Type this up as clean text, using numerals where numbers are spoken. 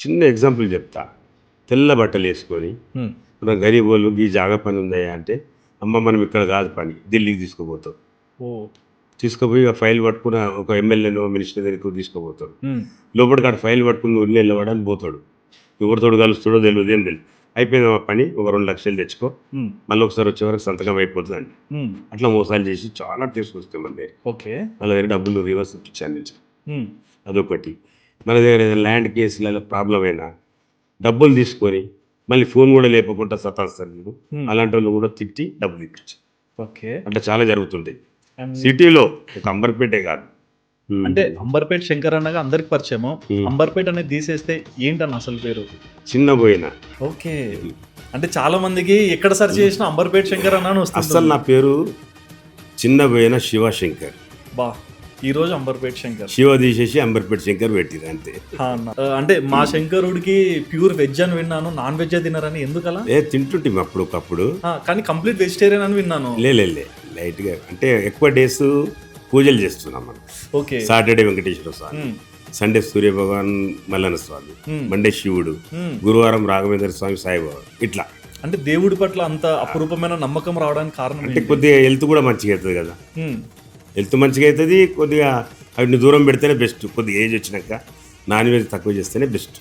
చిన్న ఎగ్జాంపుల్ చెప్తా. తెల్ల బట్టలు వేసుకొని మనం గరీబ్ వాళ్ళు ఈ జాగా పని ఉందయ్యా అంటే, అమ్మ మనం ఇక్కడ కాదు పని, ఢిల్లీకి తీసుకుపోతాం. తీసుకుపోయి ఆ ఫైల్ పట్టుకుని ఒక ఎమ్మెల్యేనో మినిస్టర్ దగ్గరికి తీసుకుపోతాడు. లోపలికి ఆడ ఫైల్ పట్టుకుని ఉల్లి వెళ్ళవడానికి పోతాడు. ఎవరితోడు కలుస్తాడో తెలియదు, ఏం తెలియదు. అయిపోయింది ఆ పని, ఒక 2 లక్షలు తెచ్చుకో, మళ్ళీ ఒకసారి వచ్చే వరకు సంతకం అయిపోతుందండి. అట్లా మోసాలు చేసి చాలా తీసుకొస్తాం మన వాళ్ళ దగ్గర డబ్బులు రివర్స్ ఇప్పించాను. అదొకటి. మన దగ్గర ఏదైనా ల్యాండ్ కేసులలో ప్రాబ్లం అయినా డబ్బులు తీసుకొని మళ్ళీ ఫోన్ కూడా లేపకుండా సతాస్తారు మీరు. అలాంటి వాళ్ళు కూడా తిట్టి డబ్బులు ఇప్పించారు. అట్లా చాలా జరుగుతుంటాయి సిటీలో, ఒక అంబర్పేటే కాదు. అంటే అంబర్పేట శంకర్ అన్నగా అందరికి పరిచయము. అంబర్పేట అనేది తీసేస్తే ఏంటన్న అసలు పేరు? చిన్న పోయిన. అంటే చాలా మందికి ఎక్కడ సెర్చ్ చేసినా అంబర్పేట శంకర్ అన్న వస్తుంది. అసలు నా పేరు చిన్న పోయిన శివశంకర్. బా, ఈ రోజు అంబర్పేట శంకర్. శివ తీసేసి అంబర్పేట శంకర్ పెట్టింది అంతే. అంటే మా శంకరుడికి ప్యూర్ వెజ్ అని విన్నాను, నాన్ వెజ్ తినరని. ఎందుకలా? తింటుంటే అప్పుడప్పుడు, కానీ కంప్లీట్ వెజిటేరియన్ అని విన్నాను. లైట్ గా, అంటే ఎక్కువ డేస్ పూజలు చేస్తున్నాం మనం. సాటర్డే వెంకటేశ్వర స్వామి, సండే సూర్య భగవాన్ మల్లన్న స్వామి, మండే శివుడు, గురువారం రాఘవేంద్ర స్వామి, సాయిబాబా. ఇట్లా అంటే దేవుడి పట్ల అంత అపురూపమైన నమ్మకం రావడానికి కారణం అంటే కొద్దిగా హెల్త్ కూడా మంచిగా అవుతుంది కదా. హెల్త్ మంచిగా అవుతుంది, కొద్దిగా వాటిని దూరం పెడితేనే బెస్ట్. కొద్దిగా ఏజ్ వచ్చినాక నాన్ వెజ్ తక్కువ చేస్తేనే బెస్ట్.